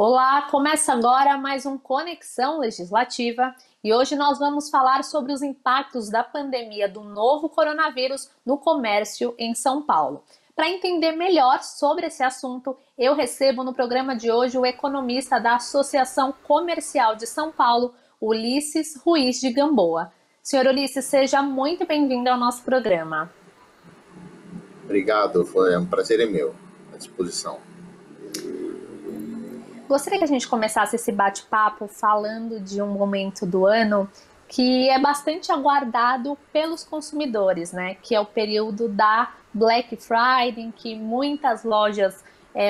Olá, começa agora mais um Conexão Legislativa e hoje nós vamos falar sobre os impactos da pandemia do novo coronavírus no comércio em São Paulo. Para entender melhor sobre esse assunto, eu recebo no programa de hoje o economista da Associação Comercial de São Paulo, Ulisses Ruiz de Gamboa. Senhor Ulisses, seja muito bem-vindo ao nosso programa. Obrigado, foi um prazer meu, à disposição. Gostaria que a gente começasse esse bate-papo falando de um momento do ano que é bastante aguardado pelos consumidores, né? Que é o período da Black Friday, em que muitas lojas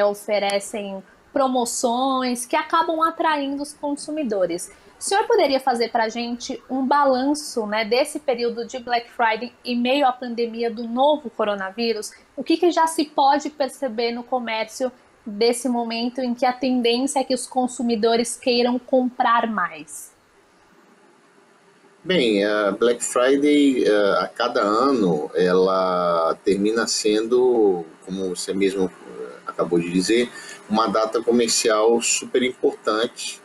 oferecem promoções que acabam atraindo os consumidores. O senhor poderia fazer para a gente um balanço, né, desse período de Black Friday em meio à pandemia do novo coronavírus? O que já se pode perceber no comércio desse momento em que a tendência é que os consumidores queiram comprar mais? Bem, a Black Friday, a cada ano, ela termina sendo, como você mesmo acabou de dizer, uma data comercial super importante.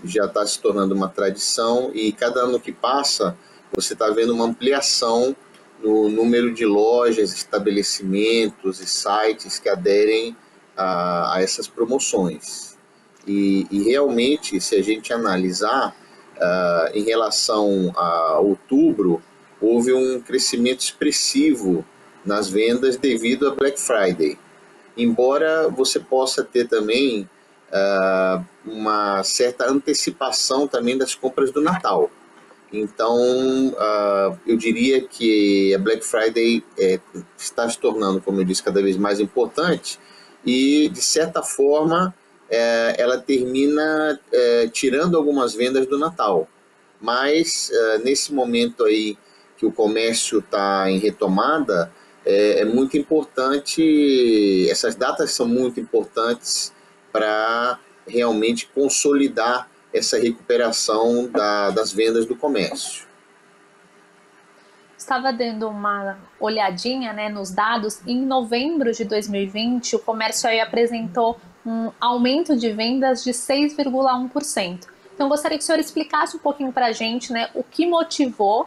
Já está se tornando uma tradição e cada ano que passa, você está vendo uma ampliação no número de lojas, estabelecimentos e sites que aderem a essas promoções. E realmente, se a gente analisar, em relação a outubro, houve um crescimento expressivo nas vendas devido à Black Friday. Embora você possa ter também uma certa antecipação também das compras do Natal. Então, eu diria que a Black Friday está se tornando, como eu disse, cada vez mais importante e, de certa forma, ela termina tirando algumas vendas do Natal. Mas, nesse momento aí que o comércio está em retomada, é muito importante, essas datas são muito importantes para realmente consolidar essa recuperação das vendas do comércio. Estava dando uma olhadinha, né, nos dados. Em novembro de 2020, o comércio aí apresentou um aumento de vendas de 6,1%. Então, gostaria que o senhor explicasse um pouquinho para a gente, né, o que motivou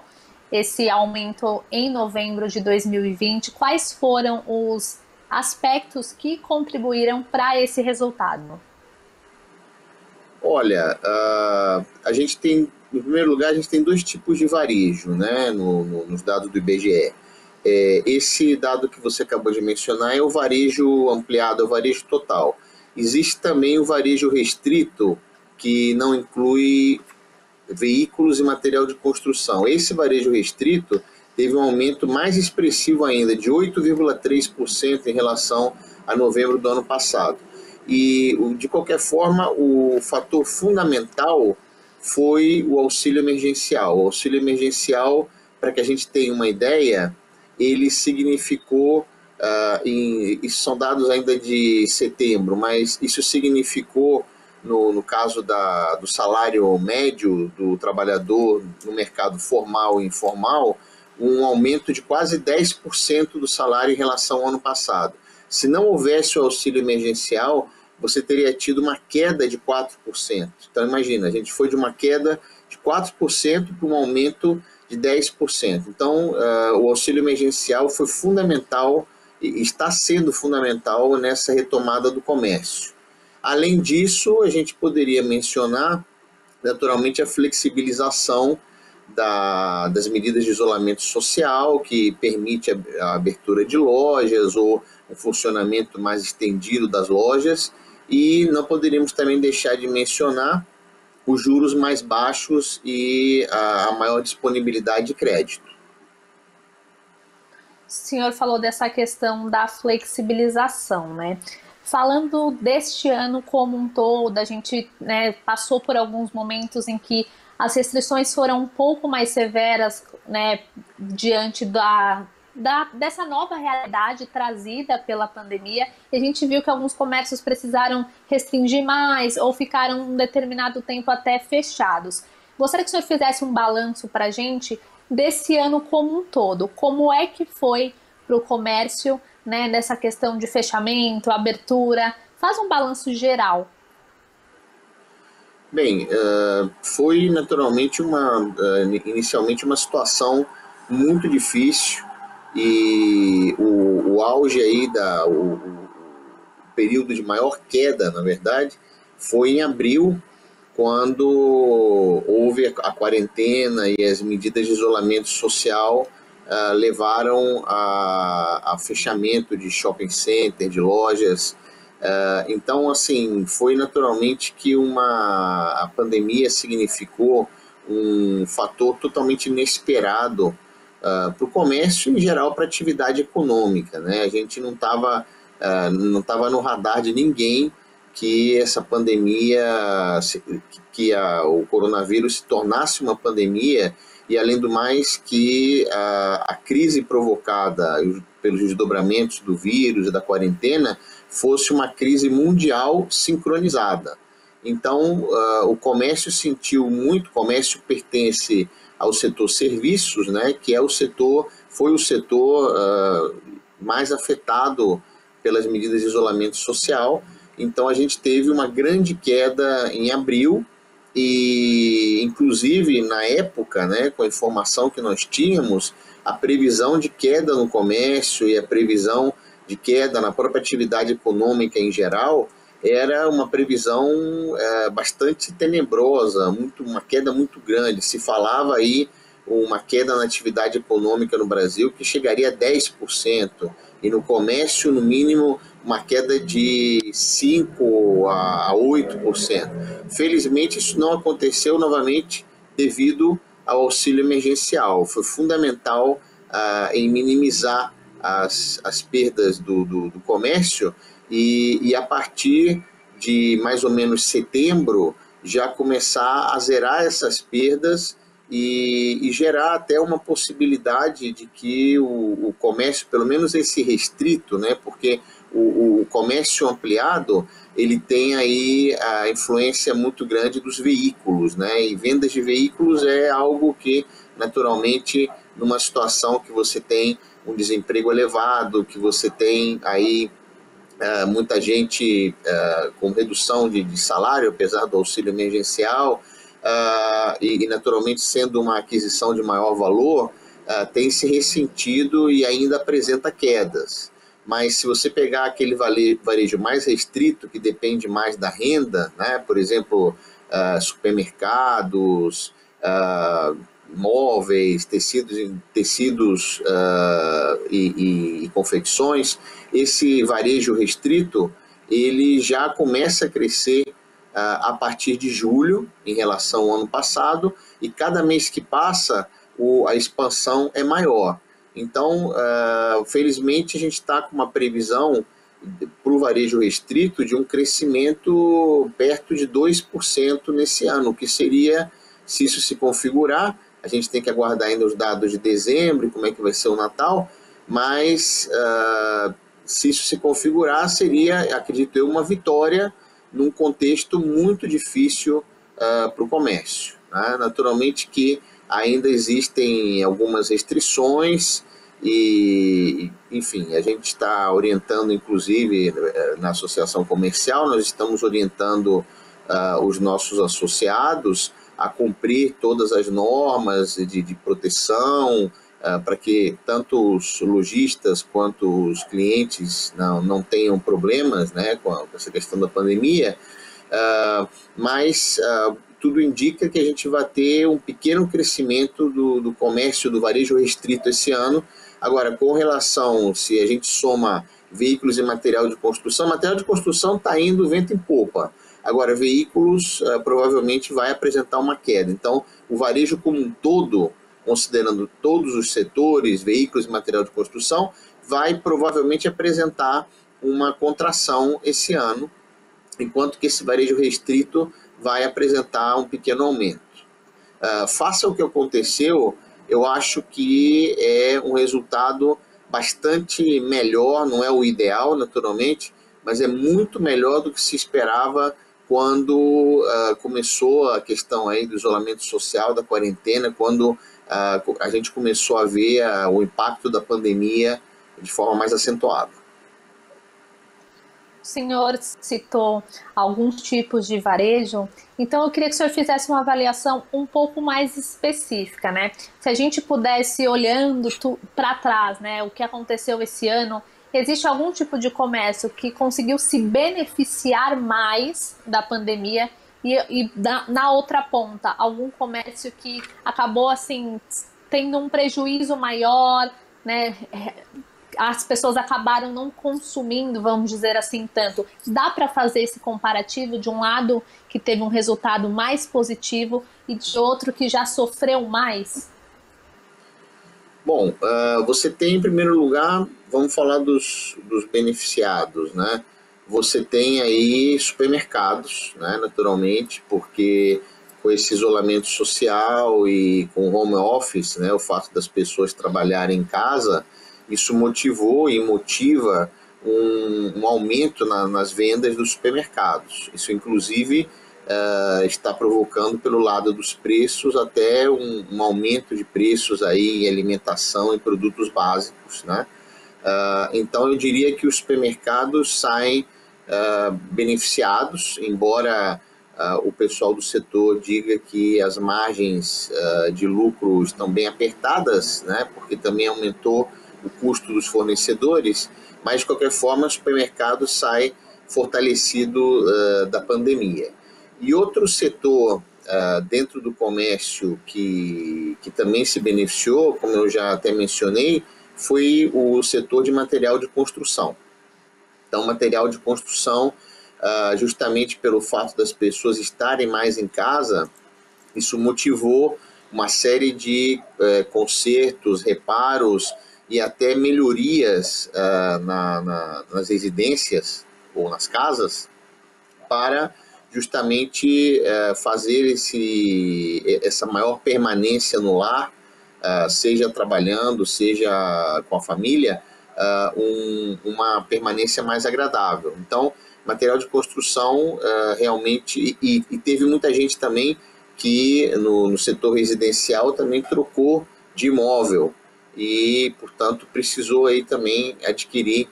esse aumento em novembro de 2020, quais foram os aspectos que contribuíram para esse resultado? Olha, a gente tem, em primeiro lugar, a gente tem dois tipos de varejo, né, nos dados do IBGE. Esse dado que você acabou de mencionar é o varejo ampliado, é o varejo total. Existe também o varejo restrito, que não inclui veículos e material de construção. Esse varejo restrito teve um aumento mais expressivo ainda, de 8,3% em relação a novembro do ano passado. E, de qualquer forma, o fator fundamental foi o auxílio emergencial. O auxílio emergencial, para que a gente tenha uma ideia, ele significou, isso são dados ainda de setembro, mas isso significou, no caso do salário médio do trabalhador no mercado formal e informal, um aumento de quase 10% do salário em relação ao ano passado. Se não houvesse o auxílio emergencial, você teria tido uma queda de 4%. Então, imagina, a gente foi de uma queda de 4% para um aumento de 10%. Então, o auxílio emergencial foi fundamental e está sendo fundamental nessa retomada do comércio. Além disso, a gente poderia mencionar, naturalmente, a flexibilização das medidas de isolamento social, que permite a abertura de lojas ou um funcionamento mais estendido das lojas, e não poderíamos também deixar de mencionar os juros mais baixos e a maior disponibilidade de crédito. O senhor falou dessa questão da flexibilização, né? Falando deste ano como um todo, a gente, né, passou por alguns momentos em que as restrições foram um pouco mais severas, né, diante dessa nova realidade trazida pela pandemia, e a gente viu que alguns comércios precisaram restringir mais ou ficaram um determinado tempo até fechados. Gostaria que o senhor fizesse um balanço para a gente desse ano como um todo. Como é que foi para o comércio, né, nessa questão de fechamento, abertura? Faz um balanço geral. Bem, foi naturalmente inicialmente uma situação muito difícil e o auge aí o período de maior queda, na verdade, foi em abril, quando houve a quarentena e as medidas de isolamento social levaram a fechamento de shopping center, de lojas. Então, assim, foi naturalmente que a pandemia significou um fator totalmente inesperado para o comércio em geral, para a atividade econômica, né? A gente não tava no radar de ninguém que essa pandemia, o coronavírus se tornasse uma pandemia e, além do mais, que a crise provocada pelos desdobramentos do vírus e da quarentena fosse uma crise mundial sincronizada. Então, o comércio sentiu muito. O comércio pertence ao setor serviços, né, que foi o setor mais afetado pelas medidas de isolamento social. Então, a gente teve uma grande queda em abril e, inclusive, na época, né, com a informação que nós tínhamos, a previsão de queda no comércio e a previsão de queda na própria atividade econômica em geral era uma previsão bastante tenebrosa, uma queda muito grande. Se falava aí uma queda na atividade econômica no Brasil que chegaria a 10%, e no comércio, no mínimo, uma queda de 5% a 8%. Felizmente, isso não aconteceu novamente devido ao auxílio emergencial. Foi fundamental em minimizar as perdas do comércio e a partir de mais ou menos setembro já começar a zerar essas perdas e gerar até uma possibilidade de que o comércio, pelo menos esse restrito, né, porque o comércio ampliado ele tem aí a influência muito grande dos veículos, né, e vendas de veículos é algo que naturalmente numa situação que você tem um desemprego elevado, que você tem aí muita gente com redução de salário, apesar do auxílio emergencial, e naturalmente sendo uma aquisição de maior valor, tem se ressentido e ainda apresenta quedas. Mas se você pegar aquele varejo mais restrito, que depende mais da renda, né, por exemplo, supermercados, móveis, tecidos e confecções, esse varejo restrito ele já começa a crescer a partir de julho em relação ao ano passado, e cada mês que passa a expansão é maior. Então, felizmente, a gente está com uma previsão para o varejo restrito de um crescimento perto de 2% nesse ano, que seria, se isso se configurar, a gente tem que aguardar ainda os dados de dezembro, como é que vai ser o Natal, mas se isso se configurar, seria, acredito eu, uma vitória num contexto muito difícil para o comércio, né? Naturalmente que ainda existem algumas restrições e, enfim, a gente está orientando, inclusive, na associação comercial, nós estamos orientando os nossos associados a cumprir todas as normas de proteção, para que tanto os lojistas quanto os clientes não tenham problemas, né, com essa questão da pandemia, mas tudo indica que a gente vai ter um pequeno crescimento do comércio, do varejo restrito esse ano. Agora, com relação, se a gente soma veículos e material de construção está indo vento em popa. Agora, veículos provavelmente vai apresentar uma queda. Então, o varejo como um todo, considerando todos os setores, veículos e material de construção, vai provavelmente apresentar uma contração esse ano, enquanto que esse varejo restrito vai apresentar um pequeno aumento. Face ao que aconteceu, eu acho que é um resultado bastante melhor, não é o ideal, naturalmente, mas é muito melhor do que se esperava quando começou a questão aí do isolamento social, da quarentena, quando a gente começou a ver o impacto da pandemia de forma mais acentuada. senhor citou alguns tipos de varejo, então eu queria que o senhor fizesse uma avaliação um pouco mais específica, né? Se a gente pudesse, olhando para trás, né, o que aconteceu esse ano, existe algum tipo de comércio que conseguiu se beneficiar mais da pandemia na outra ponta, algum comércio que acabou assim tendo um prejuízo maior, né? As pessoas acabaram não consumindo, vamos dizer assim, tanto. Dá para fazer esse comparativo de um lado que teve um resultado mais positivo e de outro que já sofreu mais? Bom, você tem, em primeiro lugar, vamos falar dos beneficiados, né? Você tem aí supermercados, né, naturalmente, porque com esse isolamento social e com o home office, né, o fato das pessoas trabalharem em casa, isso motivou e motiva um aumento nas vendas dos supermercados. Isso, inclusive, está provocando pelo lado dos preços até um aumento de preços aí em alimentação e produtos básicos, né? Então eu diria que os supermercados saem beneficiados, embora o pessoal do setor diga que as margens de lucro estão bem apertadas, né? Porque também aumentou o custo dos fornecedores, mas de qualquer forma o supermercado sai fortalecido da pandemia. E outro setor dentro do comércio que também se beneficiou, como eu já até mencionei, foi o setor de material de construção. Então, material de construção, justamente pelo fato das pessoas estarem mais em casa, isso motivou uma série de consertos, reparos e até melhorias nas residências ou nas casas para justamente fazer essa maior permanência no lar, seja trabalhando, seja com a família, uma permanência mais agradável. Então, material de construção realmente, e teve muita gente também que no setor residencial também trocou de imóvel e, portanto, precisou aí também adquirir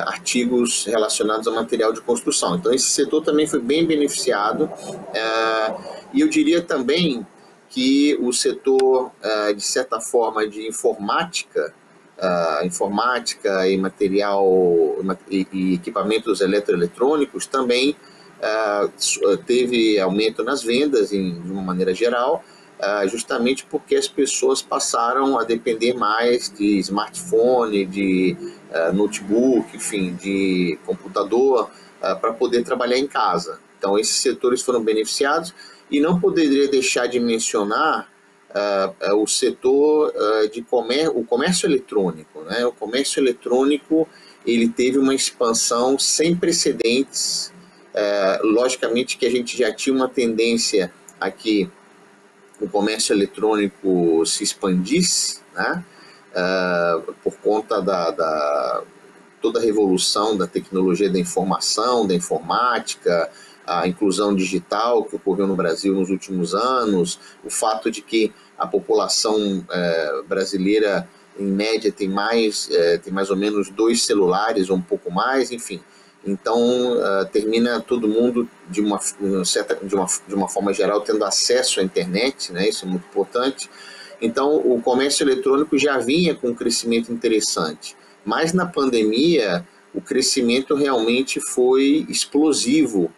artigos relacionados a material de construção. Então, esse setor também foi bem beneficiado. E eu diria também que o setor, de certa forma, de informática, informática e material e equipamentos eletroeletrônicos também teve aumento nas vendas de uma maneira geral, justamente porque as pessoas passaram a depender mais de smartphone, de notebook, enfim, de computador, para poder trabalhar em casa. Então, esses setores foram beneficiados e não poderia deixar de mencionar o setor o comércio eletrônico, né? O comércio eletrônico ele teve uma expansão sem precedentes. Logicamente que a gente já tinha uma tendência a que o comércio eletrônico se expandisse, né? Por conta toda a revolução da tecnologia da informação, da informática, a inclusão digital que ocorreu no Brasil nos últimos anos, o fato de que a população brasileira, em média, tem mais ou menos 2 celulares ou um pouco mais, enfim. Então, termina todo mundo, de uma forma geral, tendo acesso à internet, né? Isso é muito importante. Então, o comércio eletrônico já vinha com um crescimento interessante, mas na pandemia o crescimento realmente foi explosivo,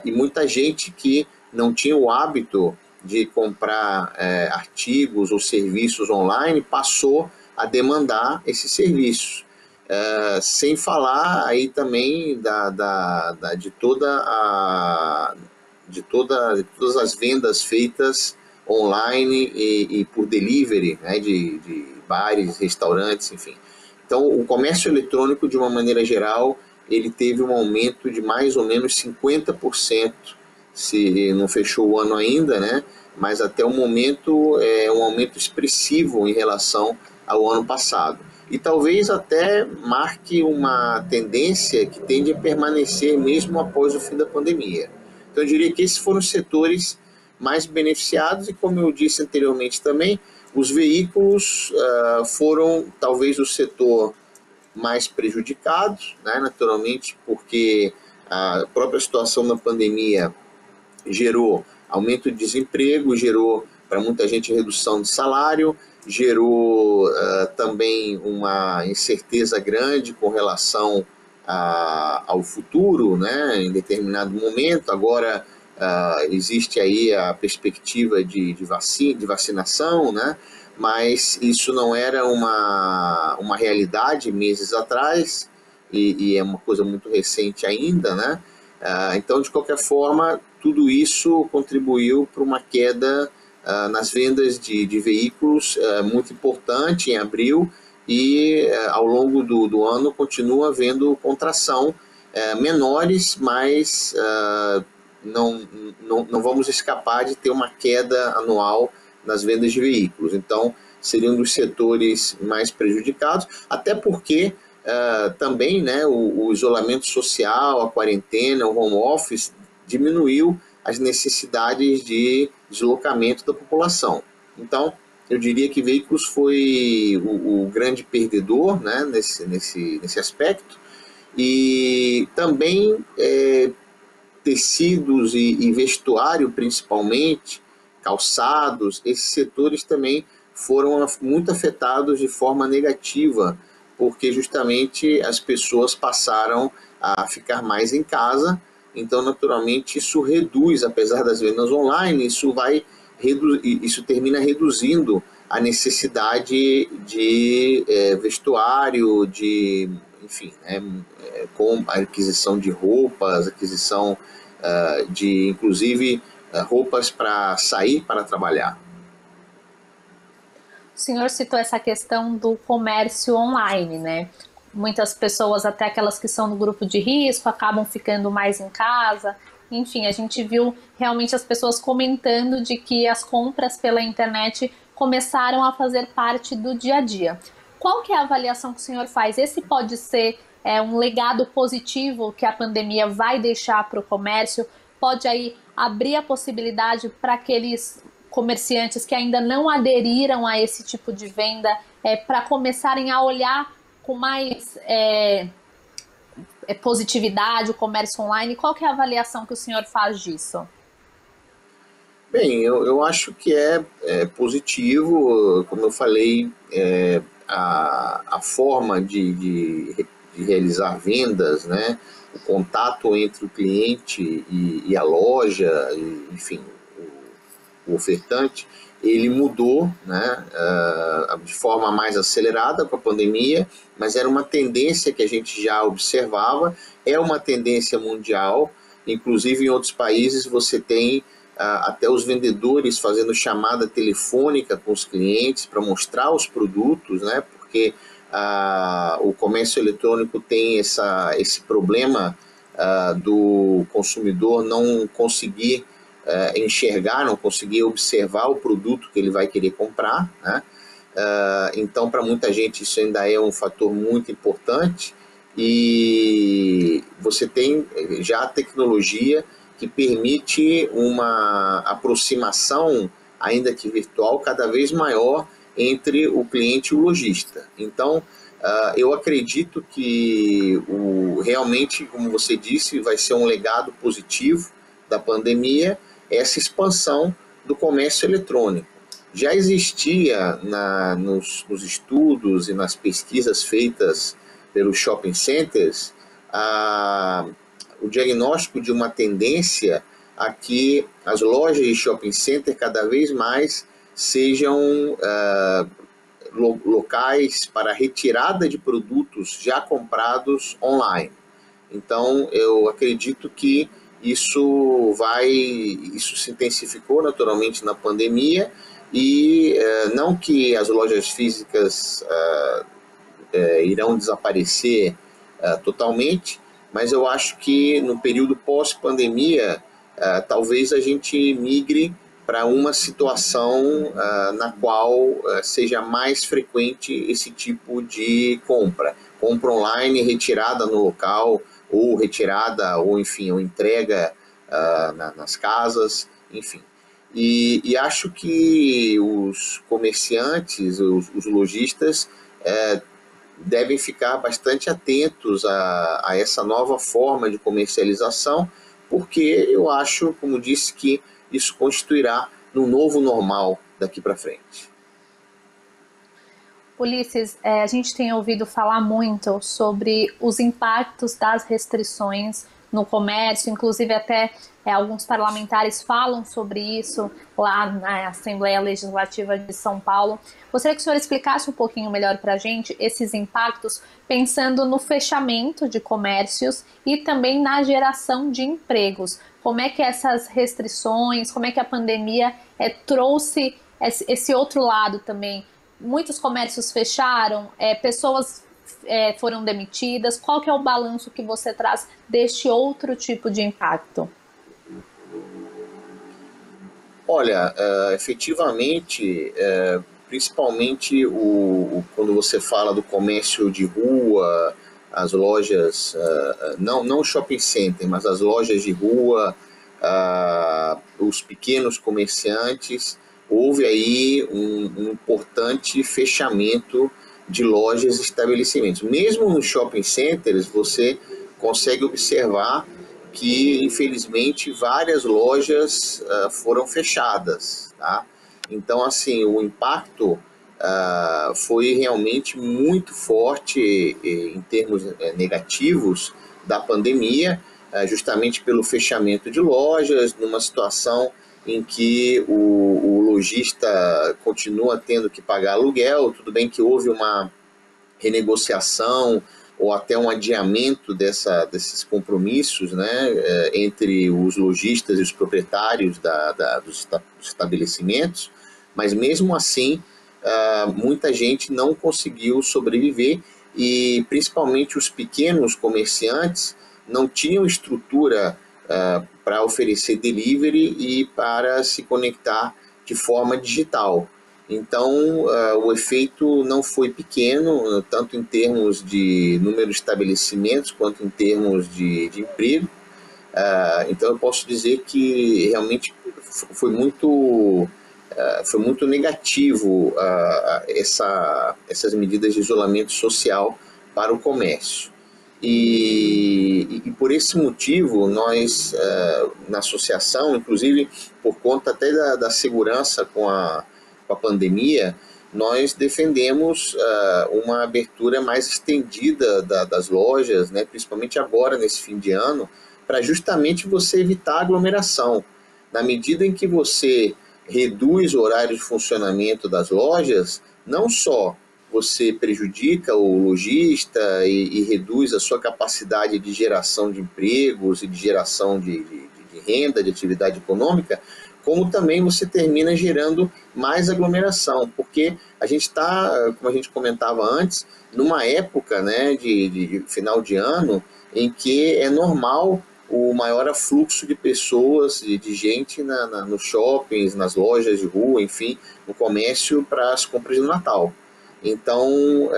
e muita gente que não tinha o hábito de comprar artigos ou serviços online passou a demandar esses serviços. Sem falar aí também de todas as vendas feitas online e por delivery, né, de bares, restaurantes, enfim. Então, o comércio eletrônico, de uma maneira geral, ele teve um aumento de mais ou menos 50%, se não fechou o ano ainda, né? Mas até o momento é um aumento expressivo em relação ao ano passado. E talvez até marque uma tendência que tende a permanecer mesmo após o fim da pandemia. Então eu diria que esses foram os setores mais beneficiados e, como eu disse anteriormente também, os veículos foram talvez o setor mais prejudicados, né, naturalmente, porque a própria situação da pandemia gerou aumento de desemprego, gerou para muita gente redução de salário, gerou também uma incerteza grande com relação ao futuro, né, em determinado momento. Agora existe aí a perspectiva de vacinação, né, mas isso não era uma realidade meses atrás, e é uma coisa muito recente ainda, né? Então, de qualquer forma, tudo isso contribuiu para uma queda nas vendas de veículos muito importante em abril, e ao longo do ano continua havendo contração, menores, mas não vamos escapar de ter uma queda anual nas vendas de veículos. Então, seria um dos setores mais prejudicados, até porque também, né, o isolamento social, a quarentena, o home office diminuiu as necessidades de deslocamento da população. Então, eu diria que veículos foi o grande perdedor, né, nesse aspecto, e também tecidos e vestuário, principalmente, calçados, esses setores também foram muito afetados de forma negativa, porque justamente as pessoas passaram a ficar mais em casa. Então, naturalmente, isso reduz, apesar das vendas online, isso termina reduzindo a necessidade de vestuário, enfim, né, com a aquisição de roupas, aquisição de, inclusive, roupas para sair para trabalhar. O senhor citou essa questão do comércio online, né? Muitas pessoas, até aquelas que são no grupo de risco, acabam ficando mais em casa. Enfim, a gente viu realmente as pessoas comentando de que as compras pela internet começaram a fazer parte do dia a dia. Qual que é a avaliação que o senhor faz? Esse pode ser um legado positivo que a pandemia vai deixar para o comércio? Pode aí abrir a possibilidade para aqueles comerciantes que ainda não aderiram a esse tipo de venda para começarem a olhar com mais positividade o comércio online? Qual que é a avaliação que o senhor faz disso? Bem, eu acho que é positivo. Como eu falei, a forma de realizar vendas, né, o contato entre o cliente e a loja, enfim, o ofertante, ele mudou, né, de forma mais acelerada com a pandemia, mas era uma tendência que a gente já observava, é uma tendência mundial. Inclusive em outros países você tem até os vendedores fazendo chamada telefônica com os clientes para mostrar os produtos, né, porque o comércio eletrônico tem esse problema do consumidor não conseguir enxergar, não conseguir observar o produto que ele vai querer comprar, né? Então, para muita gente, isso ainda é um fator muito importante, e você tem já a tecnologia que permite uma aproximação, ainda que virtual, cada vez maior entre o cliente e o lojista. Então, eu acredito que realmente, como você disse, vai ser um legado positivo da pandemia, essa expansão do comércio eletrônico. Já existia nos estudos e nas pesquisas feitas pelos shopping centers o diagnóstico de uma tendência a que as lojas de shopping center cada vez mais sejam locais para retirada de produtos já comprados online. Então, eu acredito que isso se intensificou naturalmente na pandemia, e não que as lojas físicas irão desaparecer totalmente, mas eu acho que no período pós-pandemia talvez a gente migre para uma situação na qual seja mais frequente esse tipo de compra online, retirada no local, ou retirada, ou enfim, ou entrega nas casas, enfim. E acho que os comerciantes, os lojistas, devem ficar bastante atentos a essa nova forma de comercialização, porque eu acho, como disse, que isso constituirá um novo normal daqui para frente. Ulisses, a gente tem ouvido falar muito sobre os impactos das restrições no comércio, inclusive até alguns parlamentares falam sobre isso lá na Assembleia Legislativa de São Paulo. Gostaria que o senhor explicasse um pouquinho melhor para a gente esses impactos, pensando no fechamento de comércios e também na geração de empregos. Como é que essas restrições, como é que a pandemia trouxe esse outro lado também? Muitos comércios fecharam, pessoas foram demitidas. Qual que é o balanço que você traz deste outro tipo de impacto? Olha, efetivamente, principalmente quando você fala do comércio de rua, as lojas, não o shopping center, mas as lojas de rua, os pequenos comerciantes, houve aí um importante fechamento de lojas e estabelecimentos. Mesmo nos shopping centers, você consegue observar que, infelizmente, várias lojas foram fechadas, tá? Então, assim, o impacto foi realmente muito forte em termos negativos da pandemia, justamente pelo fechamento de lojas, numa situação em que o lojista continua tendo que pagar aluguel. Tudo bem que houve uma renegociação ou até um adiamento desses compromissos, né, entre os lojistas e os proprietários dos estabelecimentos, mas mesmo assim muita gente não conseguiu sobreviver, e principalmente os pequenos comerciantes não tinham estrutura para oferecer delivery e para se conectar de forma digital. Então, o efeito não foi pequeno, tanto em termos de número de estabelecimentos quanto em termos de emprego. Então, eu posso dizer que realmente foi muito negativo essas medidas de isolamento social para o comércio. E por esse motivo, nós, na associação, inclusive por conta até da segurança com a pandemia, nós defendemos uma abertura mais estendida das lojas, né, principalmente agora, nesse fim de ano, para justamente você evitar aglomeração. Na medida em que você reduz o horário de funcionamento das lojas, não só você prejudica o lojista e reduz a sua capacidade de geração de empregos e de geração de renda, de atividade econômica, como também você termina gerando mais aglomeração, porque a gente está, como a gente comentava antes, numa época, né, de final de ano, em que é normal o maior afluxo de pessoas, de gente nos shoppings, nas lojas de rua, enfim, no comércio para as compras de Natal. Então,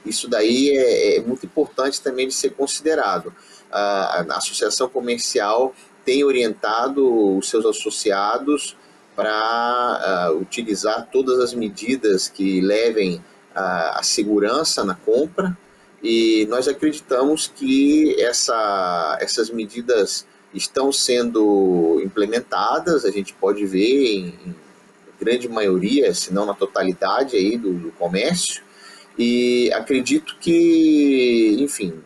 isso daí é muito importante também de ser considerado. A associação comercial tem orientado os seus associados para utilizar todas as medidas que levem à segurança na compra, e nós acreditamos que essas medidas estão sendo implementadas. A gente pode ver em grande maioria, se não na totalidade aí do comércio, e acredito que, enfim,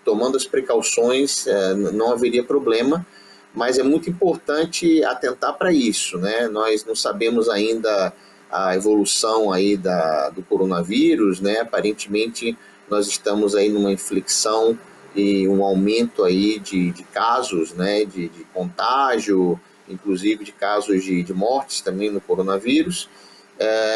tomando as precauções, não haveria problema, mas é muito importante atentar para isso, né? Nós não sabemos ainda a evolução aí do coronavírus, né? Aparentemente nós estamos aí numa inflexão e um aumento aí de casos, né? De contágio, inclusive de casos de mortes também no coronavírus.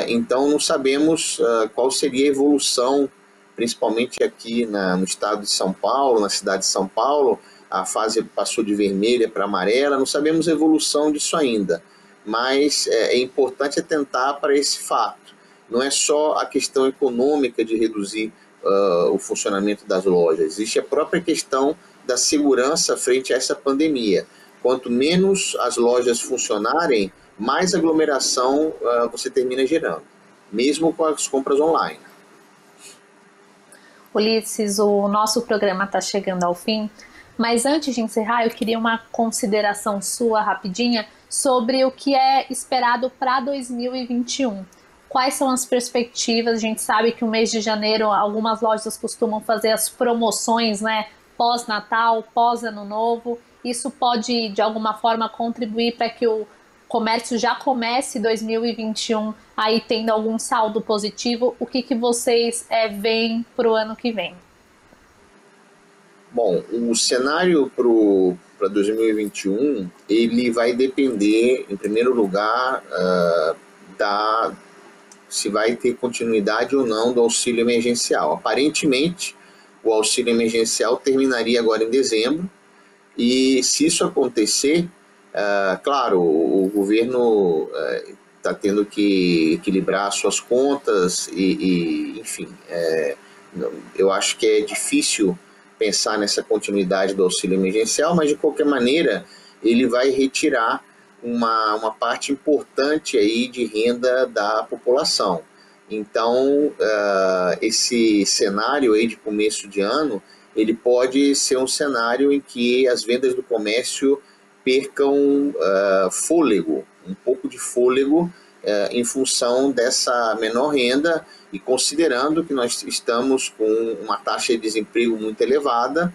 Então não sabemos qual seria a evolução, principalmente aqui no estado de São Paulo, na cidade de São Paulo. A fase passou de vermelha para amarela, não sabemos a evolução disso ainda, mas é importante atentar para esse fato. Não é só a questão econômica de reduzir o funcionamento das lojas, existe a própria questão da segurança frente a essa pandemia. Quanto menos as lojas funcionarem, mais aglomeração você termina gerando, mesmo com as compras online. Ulisses, o nosso programa está chegando ao fim, mas antes de encerrar, eu queria uma consideração sua rapidinha sobre o que é esperado para 2021. Quais são as perspectivas? A gente sabe que o mês de janeiro algumas lojas costumam fazer as promoções, né? Pós-Natal, pós-Ano Novo. Isso pode, de alguma forma, contribuir para que o comércio já comece 2021 aí tendo algum saldo positivo. O que vocês veem para o ano que vem? Bom, o cenário para 2021, ele vai depender, em primeiro lugar, se vai ter continuidade ou não do auxílio emergencial. Aparentemente, o auxílio emergencial terminaria agora em dezembro, e se isso acontecer, claro, o governo está tendo que equilibrar suas contas enfim, eu acho que é difícil pensar nessa continuidade do auxílio emergencial, mas de qualquer maneira ele vai retirar uma parte importante aí de renda da população. Então, esse cenário aí de começo de ano, ele pode ser um cenário em que as vendas do comércio percam fôlego, um pouco de fôlego em função dessa menor renda, e considerando que nós estamos com uma taxa de desemprego muito elevada,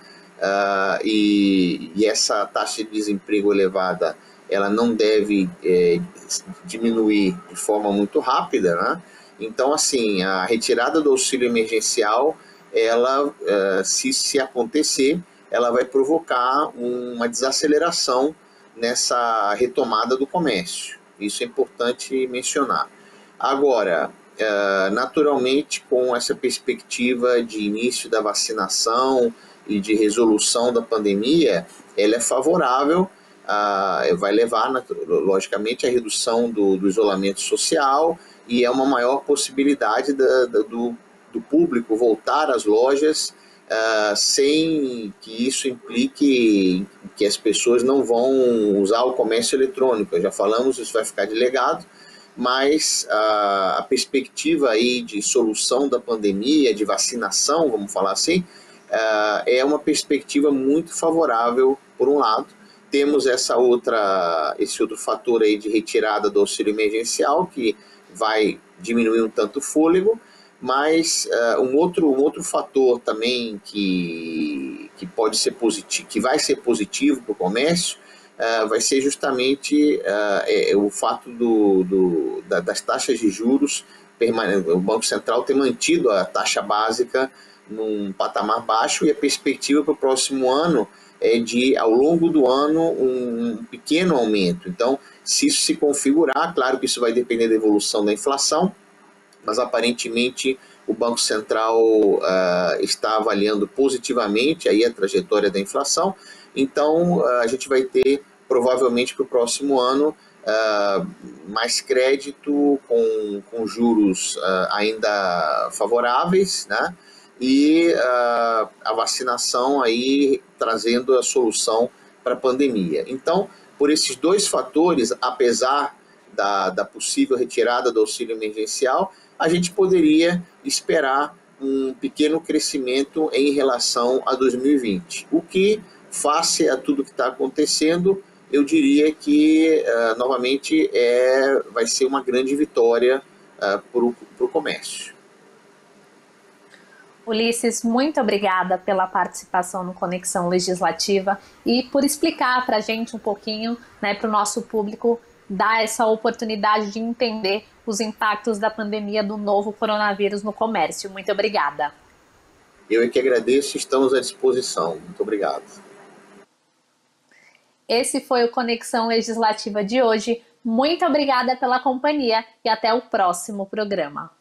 e essa taxa de desemprego elevada ela não deve diminuir de forma muito rápida, né? Então, assim, a retirada do auxílio emergencial, ela, se acontecer, ela vai provocar uma desaceleração nessa retomada do comércio. Isso é importante mencionar. Agora, naturalmente, com essa perspectiva de início da vacinação e de resolução da pandemia, ela é favorável, vai levar, logicamente, à redução do isolamento social, e é uma maior possibilidade do público voltar às lojas, sem que isso implique que as pessoas não vão usar o comércio eletrônico. Já falamos, isso vai ficar de legado, mas a perspectiva aí de solução da pandemia, de vacinação, vamos falar assim, é uma perspectiva muito favorável, por um lado. Temos esse outro fator aí de retirada do auxílio emergencial, que vai diminuir um tanto o fôlego, mas um outro fator também que pode ser positivo, que vai ser positivo para o comércio, vai ser justamente o fato das taxas de juros, o Banco Central ter mantido a taxa básica num patamar baixo, e a perspectiva para o próximo ano é de, ao longo do ano, um pequeno aumento. Então, se isso se configurar, claro que isso vai depender da evolução da inflação, mas aparentemente o Banco Central está avaliando positivamente aí a trajetória da inflação. Então, a gente vai ter, provavelmente, para o próximo ano, mais crédito com juros ainda favoráveis, né? E a vacinação aí trazendo a solução para a pandemia. Então, por esses dois fatores, apesar da possível retirada do auxílio emergencial, a gente poderia esperar um pequeno crescimento em relação a 2020. O que, face a tudo que está acontecendo, eu diria que, novamente, vai ser uma grande vitória para o comércio. Ulisses, muito obrigada pela participação no Conexão Legislativa e por explicar para a gente um pouquinho, né, para o nosso público, dar essa oportunidade de entender os impactos da pandemia do novo coronavírus no comércio. Muito obrigada. Eu é que agradeço, estamos à disposição. Muito obrigado. Esse foi o Conexão Legislativa de hoje. Muito obrigada pela companhia e até o próximo programa.